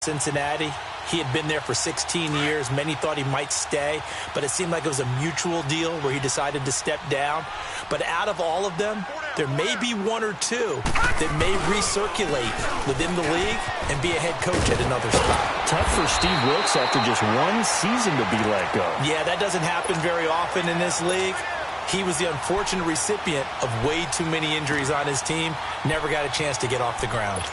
Cincinnati. He had been there for 16 years. Many thought he might stay, but it seemed like it was a mutual deal where he decided to step down. But out of all of them, there may be one or two that may recirculate within the league and be a head coach at another spot. Tough for Steve Wilkes after just one season to be let go. Yeah, that doesn't happen very often in this league. He was the unfortunate recipient of way too many injuries on his team. Never got a chance to get off the ground.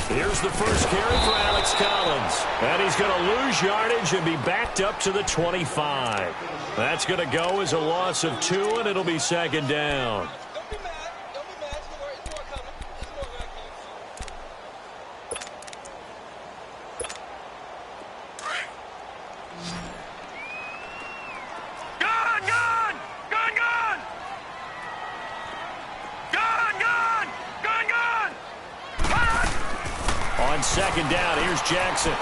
Here's the first carry for Alex Collins. And he's going to lose yardage and be backed up to the 25. That's going to go as a loss of 2, and it'll be second down. Second down, here's Jackson.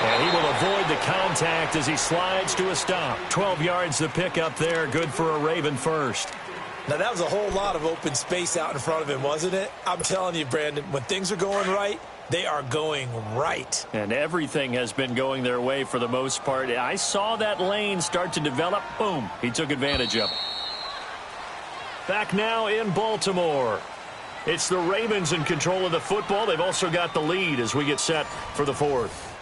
And he will avoid the contact as he slides to a stop. 12 yards to pick up there, good for a Raven first. Now, that was a whole lot of open space out in front of him, wasn't it? I'm telling you, Brandon, when things are going right, they are going right. And everything has been going their way for the most part. I saw that lane start to develop. Boom, he took advantage of it. Back now in Baltimore. It's the Ravens in control of the football. They've also got the lead as we get set for the fourth.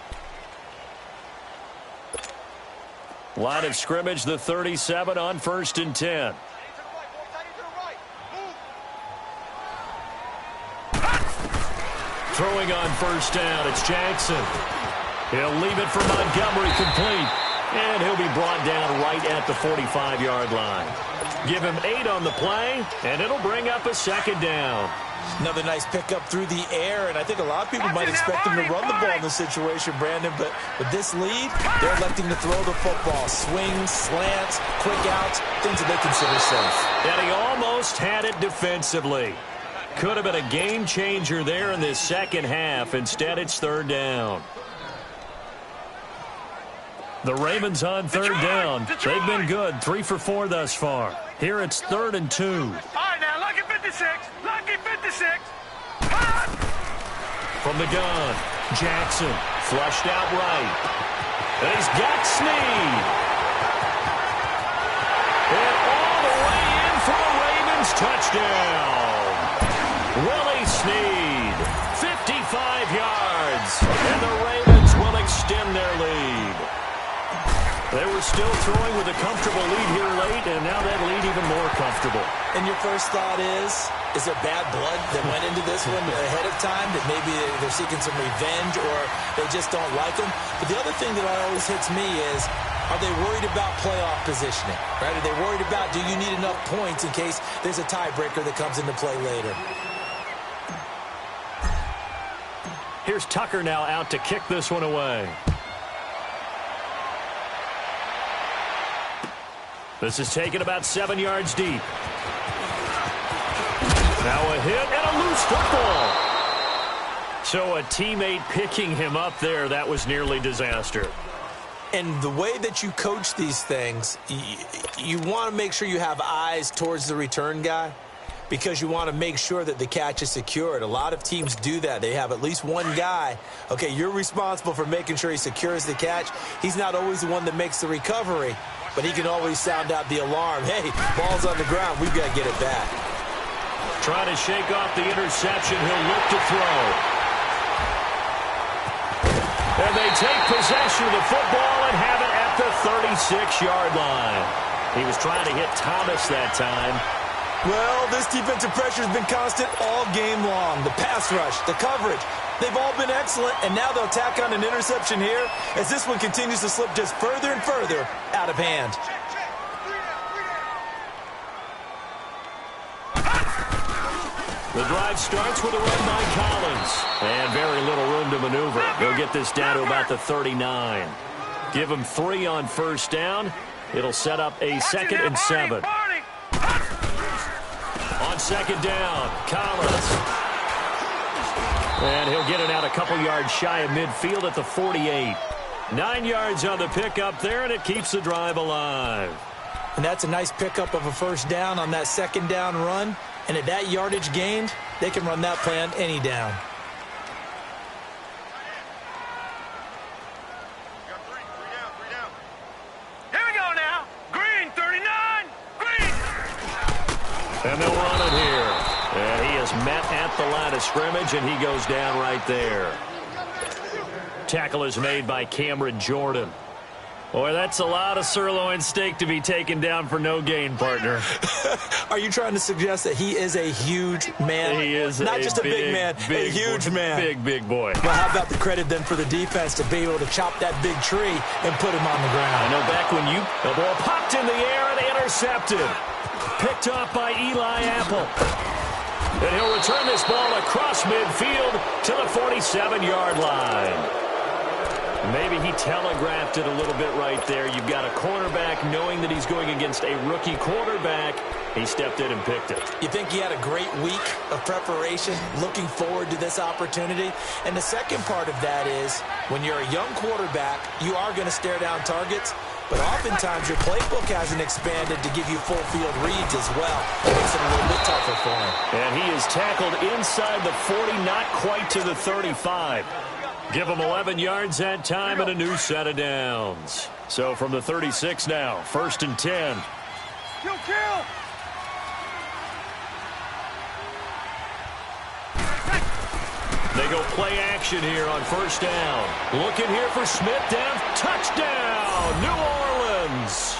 Line of scrimmage, the 37 on 1st and 10. Throwing on first down, it's Jackson. He'll leave it for Montgomery complete. And he'll be brought down right at the 45-yard line. Give him 8 on the play, and it'll bring up a second down. Another nice pickup through the air, and I think a lot of people might expect him to run the ball in this situation, Brandon, but with this lead, they're electing to throw the football. Swings, slants, quick outs, things that they consider safe. And he almost had it defensively. Could have been a game changer there in this second half. Instead, it's third down. The Ravens on third down. They've been good, 3 for 4 thus far. Here it's 3rd and 2. All right, now, lucky 56. Lucky 56. From the gun, Jackson flushed out right. And he's got Snead. And all the way in for a Ravens touchdown. Willie Snead, 55 yards. And the Ravens will extend their lead. They were still throwing with a comfortable lead here late, and now that lead even more comfortable. And your first thought is there bad blood that went into this one ahead of time, that maybe they're seeking some revenge or they just don't like them? But the other thing that always hits me is, are they worried about playoff positioning? Right? Are they worried about, do you need enough points in case there's a tiebreaker that comes into play later? Here's Tucker now out to kick this one away. This is taken about 7 yards deep. Now a hit and a loose football. So a teammate picking him up there, that was nearly disaster. And the way that you coach these things, you want to make sure you have eyes towards the return guy because you want to make sure that the catch is secured. A lot of teams do that. They have at least one guy. Okay, you're responsible for making sure he secures the catch. He's not always the one that makes the recovery, but he can always sound out the alarm. Hey, ball's on the ground. We've got to get it back. Trying to shake off the interception. He'll look to throw. And they take possession of the football and have it at the 36-yard line. He was trying to hit Thomas that time. Well, this defensive pressure has been constant all game long. The pass rush, the coverage, they've all been excellent, and now they'll tack on an interception here as this one continues to slip just further and further out of hand. The drive starts with a run by Collins, and very little room to maneuver. They'll get this down to about the 39. Give them 3 on first down. It'll set up a 2nd and 7. On second down, Collins And he'll get it out a couple yards shy of midfield at the 48. 9 yards on the pickup there, and it keeps the drive alive. And that's a nice pickup of a first down on that second down run. And at that yardage gained, they can run that play on any down. Here we go now. Green, 39. Green. And they'll run it here. And he is met at the line of scrimmage, and he goes down right there. Tackle is made by Cameron Jordan. Boy, that's a lot of sirloin steak to be taken down for no gain, partner. Are you trying to suggest that he is a huge man? He is not just a big man, a huge man. Big boy. Well, how about the credit then for the defense to be able to chop that big tree and put him on the ground? I know back when the ball popped in the air and intercepted. Picked off by Eli Apple. And he'll return this ball across midfield to the 47-yard line. Maybe he telegraphed it a little bit right there. You've got a cornerback knowing that he's going against a rookie quarterback. He stepped in and picked it. You think he had a great week of preparation, looking forward to this opportunity? And the second part of that is, when you're a young quarterback, you are going to stare down targets, but oftentimes your playbook hasn't expanded to give you full field reads as well. It makes it a little bit tougher for him. And he is tackled inside the 40, not quite to the 35. Give him 11 yards that time and a new set of downs. So from the 36 now, 1st and 10. Kill. They go play action here on 1st down. Looking here for Smith down. Touchdown, New Orleans.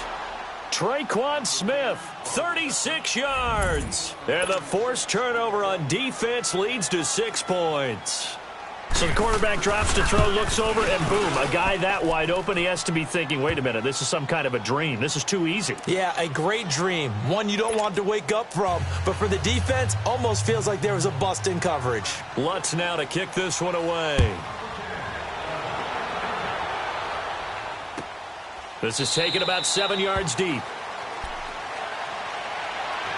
Traquan Smith, 36 yards. And the forced turnover on defense leads to 6 points. So the quarterback drops to throw, looks over, and boom, a guy that wide open, he has to be thinking, wait a minute, this is some kind of a dream. This is too easy. Yeah, a great dream. One you don't want to wake up from. But for the defense, almost feels like there was a bust in coverage. Lutz now to kick this one away. This is taken about 7 yards deep.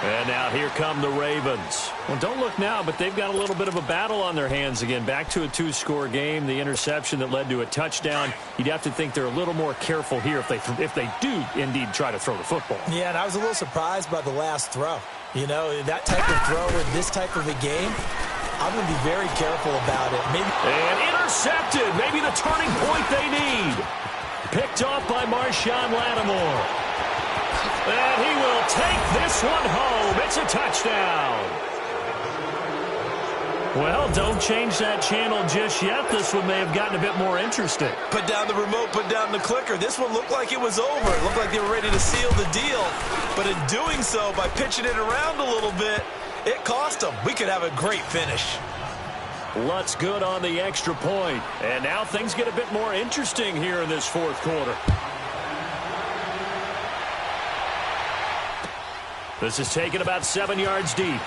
And now here come the Ravens. Well, don't look now, but they've got a little bit of a battle on their hands again. Back to a 2-score game. The interception that led to a touchdown. You'd have to think they're a little more careful here if they do indeed try to throw the football. Yeah, and I was a little surprised by the last throw. You know, that type of throw in this type of a game, I'm going to be very careful about it. And intercepted. Maybe the turning point they need. Picked off by Marshawn Lattimore. And he will take this one home. It's a touchdown. Well, don't change that channel just yet. This one may have gotten a bit more interesting. Put down the remote, put down the clicker. This one looked like it was over. It looked like they were ready to seal the deal. But in doing so, by pitching it around a little bit, it cost them. We could have a great finish. Lutz good on the extra point. And now things get a bit more interesting here in this 4th quarter. This is taken about 7 yards deep.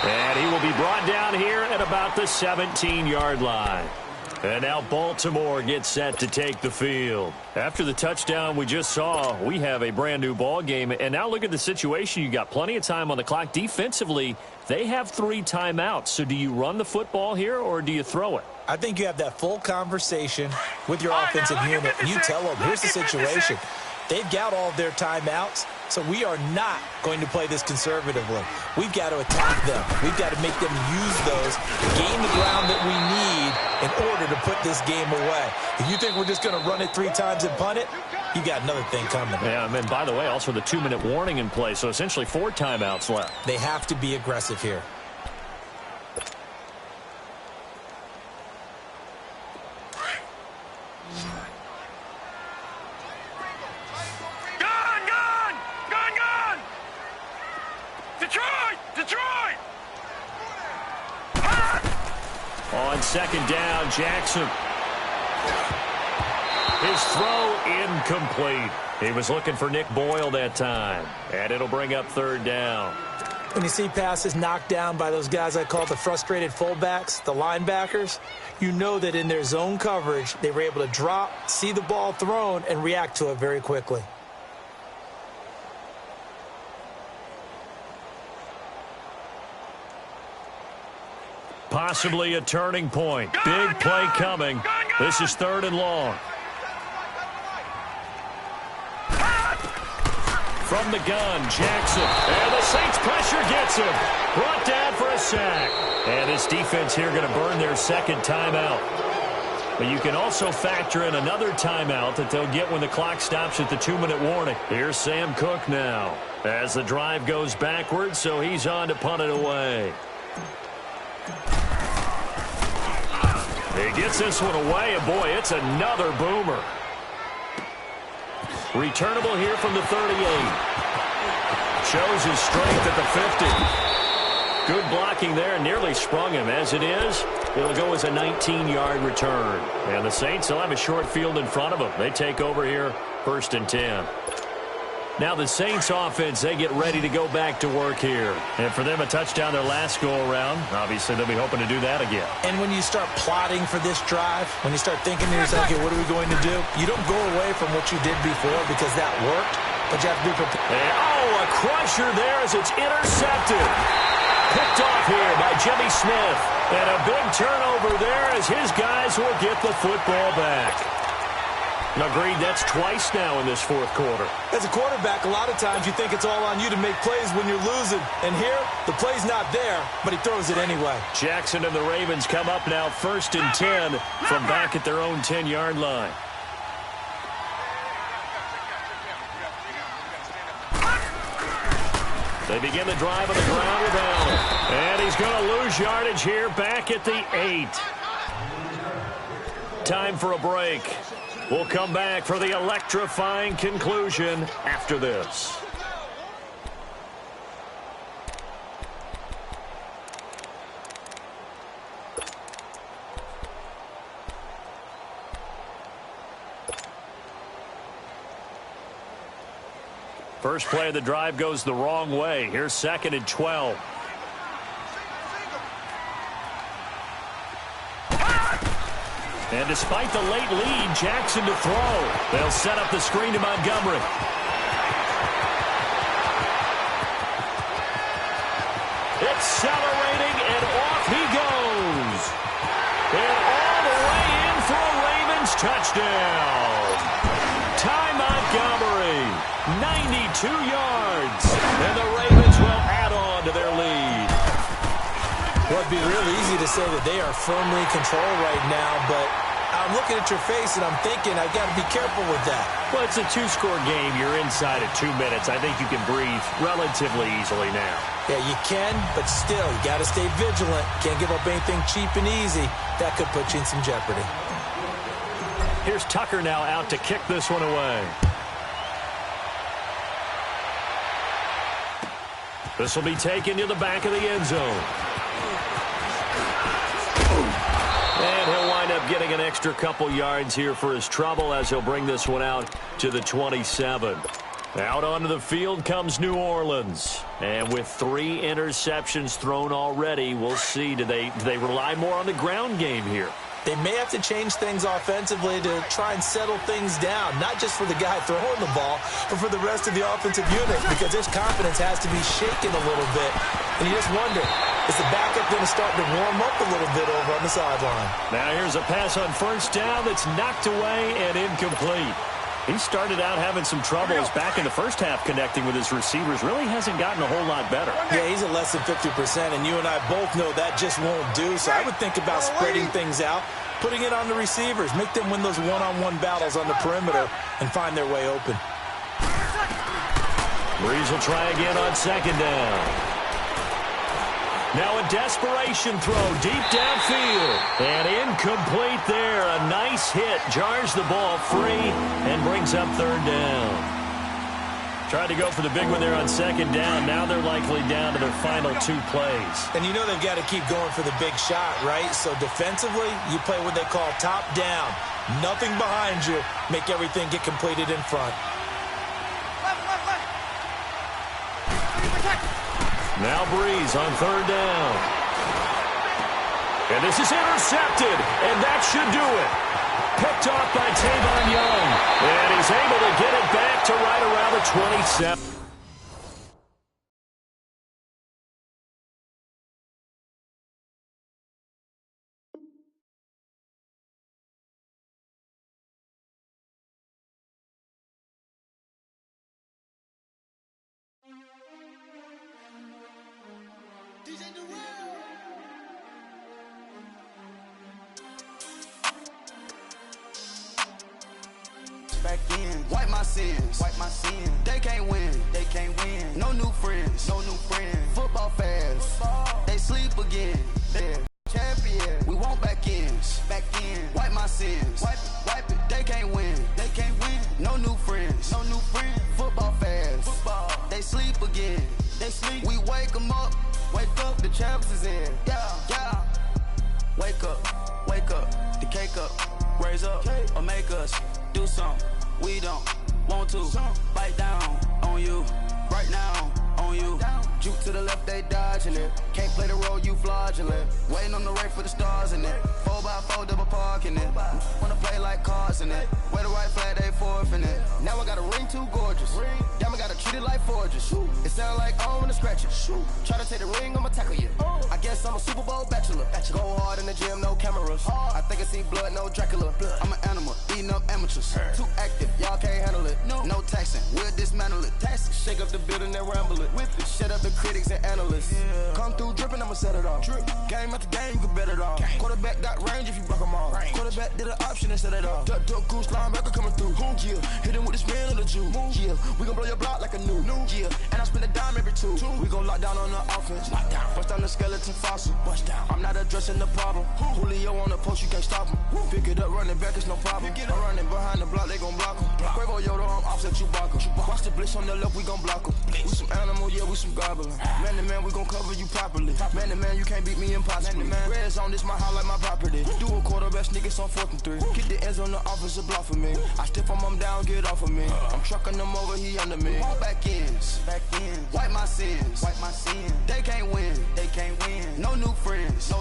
And he will be brought down here at about the 17-yard line. And now Baltimore gets set to take the field. After the touchdown we just saw, we have a brand new ball game. And now look at the situation. You got plenty of time on the clock. Defensively, they have 3 timeouts. So do you run the football here or do you throw it? I think you have that full conversation with your offensive unit. You tell them, here's the situation. They've got all of their timeouts, so we are not going to play this conservatively. We've got to attack them. We've got to make them use those to gain the ground that we need in order to put this game away. If you think we're just going to run it 3 times and punt it, you got another thing coming. Yeah, and by the way, also the 2-minute warning in play, so essentially 4 timeouts left. They have to be aggressive here. On 2nd down, Jackson. His throw incomplete. He was looking for Nick Boyle that time. And it'll bring up 3rd down. When you see passes knocked down by those guys I call the frustrated fullbacks, the linebackers, you know that in their zone coverage, they were able to drop, see the ball thrown, and react to it very quickly. possibly a turning point. Big play coming. This is 3rd and long. From the gun, Jackson. And the Saints pressure gets him. Brought down for a sack. And this defense here going to burn their 2nd timeout. But you can also factor in another timeout that they'll get when the clock stops at the 2-minute warning. Here's Sam Cook now as the drive goes backwards, so he's on to punt it away. He gets this one away, and boy, it's another boomer. Returnable here from the 38. Shows his strength at the 50. Good blocking there, nearly sprung him. As it is, it'll go as a 19-yard return. And the Saints will have a short field in front of them. They take over here, 1st and 10. Now the Saints offense, they get ready to go back to work here. And for them, a touchdown their last go-around. Obviously, they'll be hoping to do that again. And when you start plotting for this drive, when you start thinking to yourself, okay, what are we going to do? You don't go away from what you did before because that worked, but you have to be prepared. A crusher there as it's intercepted. Picked off here by Jimmy Smith. And a big turnover there as his guys will get the football back. Agreed, that's twice now in this 4th quarter. As a quarterback, a lot of times you think it's all on you to make plays when you're losing. And here, the play's not there, but he throws it anyway. Jackson and the Ravens come up now 1st and 10 from back at their own 10-yard line. They begin the drive on the ground with Allen. And he's going to lose yardage here back at the 8. Time for a break. We'll come back for the electrifying conclusion after this. First play of the drive goes the wrong way. Here's 2nd and 12. And despite the late lead, Jackson to throw. They'll set up the screen to Montgomery. Accelerating, and off he goes. And all the way in for a Ravens touchdown. Ty Montgomery, 92 yards. And the Ravens will add on to their lead. Well, it'd be real easy to say that they are firmly in control right now, but I'm looking at your face and I'm thinking I got to be careful with that. Well, it's a 2-score game. You're inside at 2 minutes. I think you can breathe relatively easily now. Yeah, you can, but still, you got to stay vigilant. Can't give up anything cheap and easy. That could put you in some jeopardy. Here's Tucker now out to kick this one away. This will be taken to the back of the end zone. And he'll wind up getting an extra couple yards here for his trouble as he'll bring this one out to the 27. Out onto the field comes New Orleans. And with 3 interceptions thrown already, we'll see. Do they rely more on the ground game here? They may have to change things offensively to try and settle things down, not just for the guy throwing the ball, but for the rest of the offensive unit, because his confidence has to be shaken a little bit. And you just wonder, is the backup going to start to warm up a little bit over on the sideline? Now here's a pass on 1st down that's knocked away and incomplete. He started out having some troubles back in the first half connecting with his receivers. Really hasn't gotten a whole lot better. Yeah, he's at less than 50%, and you and I both know that just won't do. So I would think about spreading things out, putting it on the receivers, make them win those one-on-one battles on the perimeter and find their way open. Breeze will try again on 2nd down. Now a desperation throw deep downfield. And incomplete there. A nice hit. Jars the ball free and brings up 3rd down. Tried to go for the big one there on 2nd down. Now they're likely down to their final 2 plays. And you know they've got to keep going for the big shot, right? So defensively, you play what they call top down. Nothing behind you. Make everything get completed in front. Now Breeze on 3rd down. And this is intercepted, and that should do it. Picked off by Tavon Young. And he's able to get it back to right around the 27. back in. Wipe my sins, they can't win, no new friends, football fans, they sleep again, they're champion, we want back ins, wipe my sins, wipe it, they can't win, no new friends, football fans, they sleep again, we wake them up, the champs is in, yeah, wake up, the cake up, raise up, or make us do something we don't want to, bite down on you, right now on you, juke to the left, they dodging it, can't play the role, you fraudulent, waiting on the race for the stars in it, 4x4 double parking it, wanna play like cars in it, wear the white flag, they forfeiting it, now I got a ring too gorgeous, damn I gotta treat it like forges, it sound like I don't wanna scratch it, try to take the ring, I'ma tackle you, I guess I'm a Super Bowl bachelor, go hard in the gym, no cameras, I think I see blood, no Dracula, I'm an animal, eating up amateurs, too active, y'all can't handle it, no taxing, we'll dismantle it, shake up the building and ramble it, whip it, shut up the critics and analysts, come through dripping, I'ma set it off, game after game, you can bet it off, quarterback got range if you block them all, quarterback did an option and set it off, duck, goose, linebacker coming through, yeah, hit him with the spin of the Jew, yeah, we gon' blow your block like a new, yeah, and I spend a dime every two, we gon' lock down on the offense, bust down the skeleton fossil, I'm not addressing the problem, Julio on the post, you can't stop him, pick it up, running back, it's no problem, I'm running behind the block, they gon' block him, Quavo Yoda, I'm offset Chewbacca, watch the blitz on the left, we gon' block him, we some animal, yeah, we some goblin, man to man, we gon' cover you properly, man to man, you can't beat me impossibly, red zone, this my house like my property, do a quarterback niggas on 4th and 3, kick the ends on the offensive block for me, I stiff him down, get off of me, I'm trucking them over, he under me, back ends, wipe my sins, they can't win, no new friends,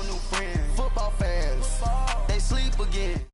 football fans, they sleep again.